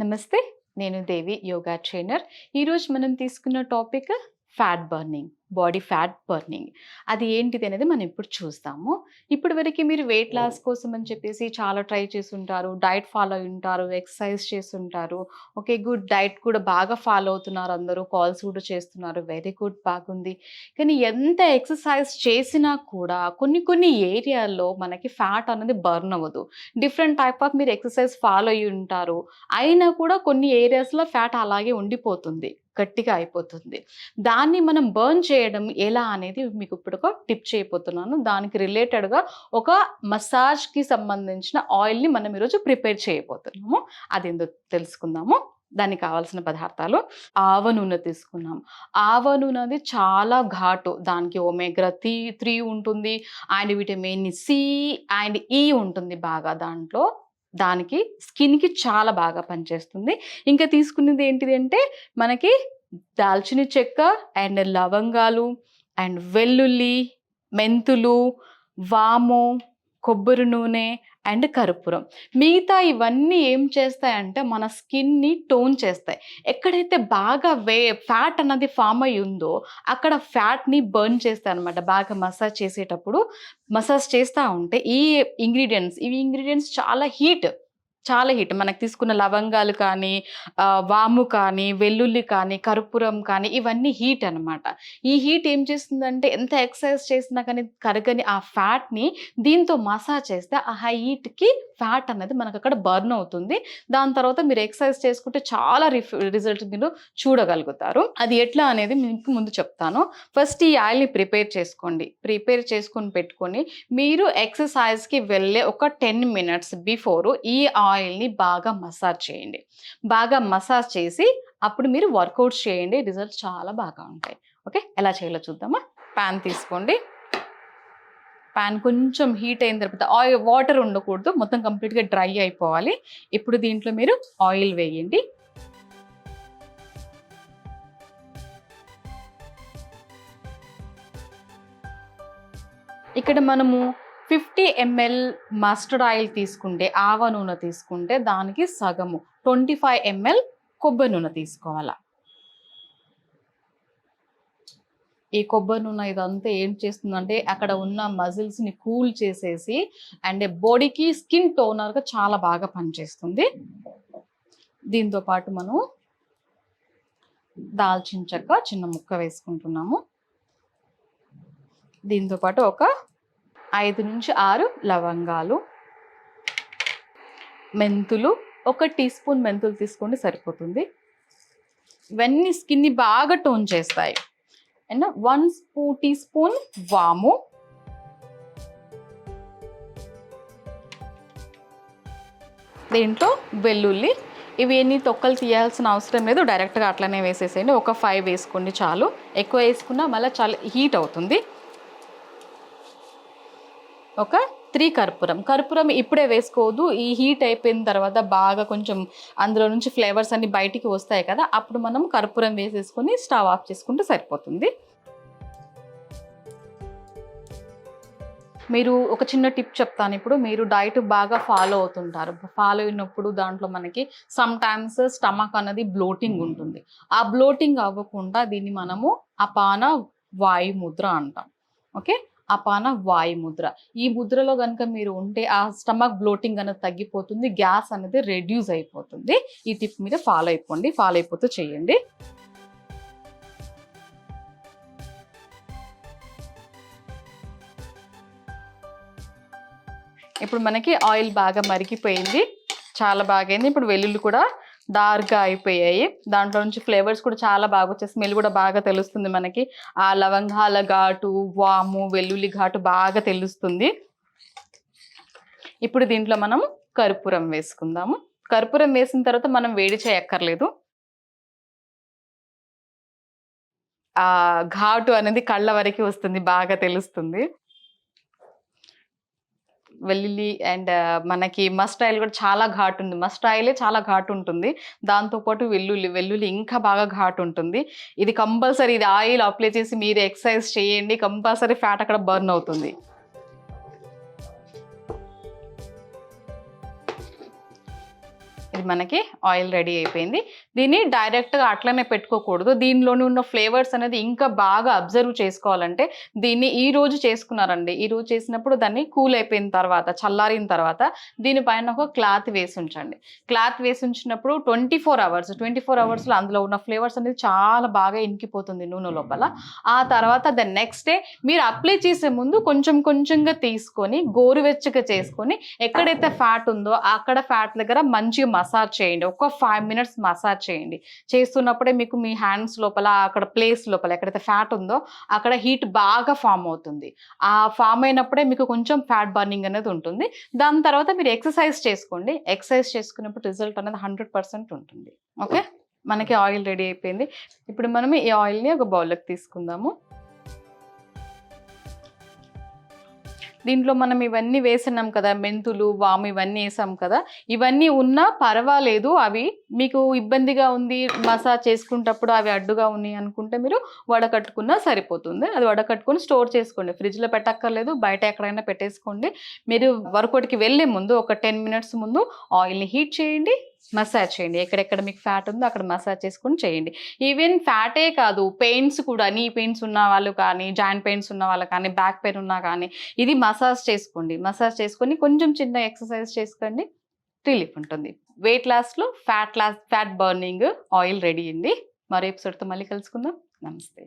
నమస్తే. నేను దేవి యోగా ట్రైనర్. ఈరోజు మనం తీసుకున్న topic fat burning, body fat burning. అది ఏంటిది అనేది మనం ఇప్పుడు చూస్తాము. ఇప్పటి వరకు మీరు వెయిట్ లాస్ కోసం అని చెప్పేసి చాలా ట్రై చేసుంటారు. డైట్ ఫాలో అయి ఉంటారు. ఎక్సర్సైజ్ చేసుంటారు. ఓకే. గుడ్. డైట్ కూడా బాగా ఫాలో అవుతున్నారు అందరూ. కాల్స్ కూడా చేస్తున్నారు. Very good. బాగుంది. కానీ ఎంత ఎక్సర్సైజ్ చేసినా కూడా కొన్ని కొన్ని ఏరియాల్లో మనకి ఫ్యాట్ అనేది బర్న్ అవ్వదు. డిఫరెంట్ టైప్ ఆఫ్ మీరు ఎక్సర్సైజ్ ఫాలో అయ్యి ఉంటారు. అయినా కూడా కొన్ని ఏరియాస్‌లో ఫ్యాట్ అలాగే ఉండిపోతుంది. గట్టిగా అయిపోతుంది. దాన్ని మనం బర్న్ చేయడం ఎలా అనేది మీకు ఇప్పుడు ఒక టిప్ చేయబోతున్నాను. దానికి రిలేటెడ్‌గా ఒక మసాజ్‌కి సంబంధించిన ఆయిల్‌ని మనం ఈరోజు ప్రిపేర్ చేయబోతున్నాము. అదేందో తెలుసుకుందాము. దానికి కావాల్సిన పదార్థాలు ఆవ నూనె తీసుకున్నాం. ఆవ నూనె అది చాలా ఘాటు. దానికి ఒమేగా 3 ఉంటుంది. అండ్ విటమిన్ సి అండ్ ఇ ఉంటుంది బాగా దాంట్లో. దానికి స్కిన్‌కి చాలా బాగా పనిచేస్తుంది. ఇంకా తీసుకునేది ఏంటిది అంటే మనకి దాల్చిన చెక్క అండ్ లవంగాలు అండ్ వెల్లుల్లి, మెంతులు, వాము, కొబ్బరి నూనె అండ్ కర్పూరం. మిగతా ఇవన్నీ ఏం చేస్తాయంటే మన స్కిన్‌ని టోన్ చేస్తాయి. ఎక్కడైతే బాగా ఫ్యాట్ అన్నది ఫార్మ్ అయ్యి ఉందో అక్కడ ఫ్యాట్‌ని బర్న్ చేస్తాయన్నమాట. బాగా మసాజ్ చేసేటప్పుడు మసాజ్ చేస్తా ఉంటే ఇవి ఇంగ్రీడియెంట్స్ చాలా హీట్. మనకు తీసుకున్న లవంగాలు కానీ, వాము కానీ, వెల్లుల్లి కానీ, కర్పూరం కానీ ఇవన్నీ హీట్ అనమాట. ఈ హీట్ ఏం చేస్తుందంటే ఎంత ఎక్సర్సైజ్ చేసినా కానీ కరగని ఆ ఫ్యాట్‌ని దీంతో మసాజ్ చేస్తే ఆ హీట్‌కి ఫ్యాట్ అనేది మనకు అక్కడ బర్న్ అవుతుంది. దాని తర్వాత మీరు ఎక్సర్సైజ్ చేసుకుంటే చాలా రిజల్ట్ మీరు చూడగలుగుతారు. అది ఎట్లా అనేది మీకు ముందు చెప్తాను. ఫస్ట్ ఈ ఆయిల్‌ని ప్రిపేర్ చేసుకోండి. ప్రిపేర్ చేసుకొని పెట్టుకొని మీరు ఎక్సర్సైజ్‌కి వెళ్ళే ఒక 10 మినిట్స్ బిఫోర్ ఈ ఆయిల్‌ని బాగా మసాజ్ చేయండి. బాగా మసాజ్ చేసి అప్పుడు మీరు వర్కౌట్స్ చేయండి. రిజల్ట్స్ చాలా బాగా ఉంటాయి. ఓకే. ఎలా చేయాలో చూద్దామా? పాన్ తీసుకోండి. పాన్ కొంచెం హీట్ అయిన తర్వాత వాటర్ ఉండకూడదు. మొత్తం కంప్లీట్‌గా డ్రై అయిపోవాలి. ఇప్పుడు దీంట్లో మీరు ఆయిల్ వేయండి. ఇక్కడ మనము 50 ml మస్టర్డ్ ఆయిల్ తీసుకుంటే, ఆవ నూనె తీసుకుంటే దానికి సగము 25 ml కొబ్బరి నూనె తీసుకోవాలా. ఈ కొబ్బరి నూనె ఇదంతా ఏం చేస్తుందంటే అక్కడ ఉన్న మజిల్స్‌ని కూల్ చేసేసి అండ్ బాడీకి స్కిన్ టోనర్‌గా చాలా బాగా పనిచేస్తుంది. దీంతో పాటు మనం దాల్చిన చెక్క చిన్న ముక్క వేసుకుంటున్నాము. దీంతో పాటు ఒక 5 నుంచి 6 లవంగాలు, మెంతులు, 1 టీ స్పూన్ మెంతులు తీసుకోండి సరిపోతుంది. ఇవన్నీ స్కిన్ని బాగా టోన్ చేస్తాయి. అండ్ 1 టీ స్పూన్ వాము, దీంట్లో వెల్లుల్లి. ఇవి ఎన్ని తొక్కలు తీయాల్సిన అవసరం లేదు. డైరెక్ట్గా అట్లనే వేసేసేయండి. ఒక 5 వేసుకోండి చాలు. ఎక్కువ వేసుకున్నా మళ్ళీ చాలా హీట్ అవుతుంది. ఒక 3 కర్పూరం ఇప్పుడే వేసుకోవద్దు. ఈ హీట్ అయిపోయిన తర్వాత బాగా కొంచెం అందులో నుంచి ఫ్లేవర్స్ అన్ని బయటికి వస్తాయి కదా, అప్పుడు మనం కర్పూరం వేసేసుకొని స్టవ్ ఆఫ్ చేసుకుంటే సరిపోతుంది. మీరు ఒక చిన్న టిప్ చెప్తాను. ఇప్పుడు మీరు డైట్ బాగా ఫాలో అవుతుంటారు. ఫాలో అయినప్పుడు దాంట్లో మనకి సమ్ టైమ్స్ స్టమక్ అనేది బ్లోటింగ్ ఉంటుంది. ఆ బ్లోటింగ్ అవ్వకుండా దీన్ని మనము అపాన వాయు ముద్ర అంటాం. ఓకే. అపాన వాయు ముద్ర. ఈ ముద్రలో కనుక మీరు ఉంటే ఆ స్టమక్ బ్లోటింగ్ అనేది తగ్గిపోతుంది. గ్యాస్ అనేది రెడ్యూస్ అయిపోతుంది. ఈ టిప్ మీద ఫాలో అయిపోండి. ఫాలో అయిపోతూ చేయండి. ఇప్పుడు మనకి ఆయిల్ బాగా మరిగిపోయింది. చాలా బాగా అయింది. ఇప్పుడు వెల్లుల్లి కూడా డార్క్గా అయిపోయాయి. దాంట్లో నుంచి ఫ్లేవర్స్ కూడా చాలా బాగా వచ్చేసి స్మెల్ కూడా బాగా తెలుస్తుంది మనకి. ఆ లవంగాల ఘాటు, వాము, వెల్లుల్లి ఘాటు బాగా తెలుస్తుంది. ఇప్పుడు దీంట్లో మనం కర్పూరం వేసుకుందాము. కర్పూరం వేసిన తర్వాత మనం వేడి చేయక్కర్లేదు. ఆ ఘాటు అనేది కళ్ళ వరకు వస్తుంది, బాగా తెలుస్తుంది. వెల్లుల్లి అండ్ మనకి మస్టర్డ్ ఆయిల్ కూడా చాలా ఘాటు ఉంది. మస్టర్డ్ ఆయిలే చాలా ఘాటు ఉంటుంది. దాంతోపాటు వెల్లుల్లి ఇంకా బాగా ఘాటు ఉంటుంది. ఇది కంపల్సరీ, ఇది ఆయిల్ అప్లై చేసి మీరు ఎక్సర్సైజ్ చేయండి. కంపల్సరీ ఫ్యాట్ అక్కడ బర్న్ అవుతుంది. ఇది మనకి ఆయిల్ రెడీ అయిపోయింది. దీన్ని డైరెక్ట్గా అట్లనే పెట్టుకోకూడదు. దీనిలోని ఉన్న ఫ్లేవర్స్ అనేది ఇంకా బాగా అబ్జర్వ్ చేసుకోవాలంటే దీన్ని ఈ రోజు చేసుకున్నారండి, ఈ రోజు చేసినప్పుడు దాన్ని కూల్ అయిపోయిన తర్వాత, చల్లారిన తర్వాత దీనిపైన ఒక క్లాత్ వేసి ఉంచండి. క్లాత్ వేసి ఉంచినప్పుడు 24 అవర్స్లో అందులో ఉన్న ఫ్లేవర్స్ అనేది చాలా బాగా ఇంకిపోతుంది నూనె లోపల. ఆ తర్వాత ద నెక్స్ట్ డే మీరు అప్లై చేసే ముందు కొంచెం కొంచెంగా తీసుకొని గోరువెచ్చగా చేసుకొని ఎక్కడైతే ఫ్యాట్ ఉందో అక్కడ ఫ్యాట్ దగ్గర మంచిగా మసాజ్ చేయండి. ఒక 5 మినిట్స్ మసాజ్ చేయండి. చేస్తున్నప్పుడే మీకు మీ హ్యాండ్స్ లోపల, అక్కడ ప్లేస్ లోపల ఎక్కడైతే ఫ్యాట్ ఉందో అక్కడ హీట్ బాగా ఫామ్ అవుతుంది. ఆ ఫామ్ అయినప్పుడే మీకు కొంచెం ఫ్యాట్ బర్నింగ్ అనేది ఉంటుంది. దాని తర్వాత మీరు ఎక్సర్సైజ్ చేసుకోండి. ఎక్సర్సైజ్ చేసుకున్నప్పుడు రిజల్ట్ అనేది 100% ఉంటుంది. ఓకే, మనకి ఆయిల్ రెడీ అయిపోయింది. ఇప్పుడు మనం ఈ ఆయిల్ని ఒక బౌల్లోకి తీసుకుందాము. దీంట్లో మనం ఇవన్నీ వేసినాం కదా, మెంతులు, వాము ఇవన్నీ వేసాం కదా, ఇవన్నీ ఉన్నా పర్వాలేదు. అవి మీకు ఇబ్బందిగా ఉంది మసాజ్ చేసుకునేటప్పుడు అవి అడ్డుగా ఉన్నాయి అనుకుంటే మీరు వడకట్టుకున్నా సరిపోతుంది. అది వడకట్టుకొని స్టోర్ చేసుకోండి. ఫ్రిడ్జ్లో పెట్టక్కర్లేదు, బయట ఎక్కడైనా పెట్టేసుకోండి. మీరు వర్కౌట్కి వెళ్ళే ముందు ఒక 10 మినిట్స్ ముందు ఆయిల్ని హీట్ చేయండి, మసాజ్ చేయండి. ఎక్కడెక్కడ మీకు ఫ్యాట్ ఉందో అక్కడ మసాజ్ చేసుకొని చేయండి. ఈవెన్ ఫ్యాటే కాదు, పెయిన్స్ కూడా, నీ పెయిన్స్ ఉన్న వాళ్ళు కానీ, జాయింట్ పెయిన్స్ ఉన్న వాళ్ళు కానీ, బ్యాక్ పెయిన్ ఉన్నా కానీ ఇది మసాజ్ చేసుకోండి. మసాజ్ చేసుకొని కొంచెం చిన్న ఎక్సర్సైజ్ చేసుకోండి, రిలీఫ్ ఉంటుంది. వెయిట్ లాస్లో ఫ్యాట్ బర్నింగ్ ఆయిల్ రెడీ అయింది. మరో ఎపిసోడ్తో మళ్ళీ కలుసుకుందాం. నమస్తే.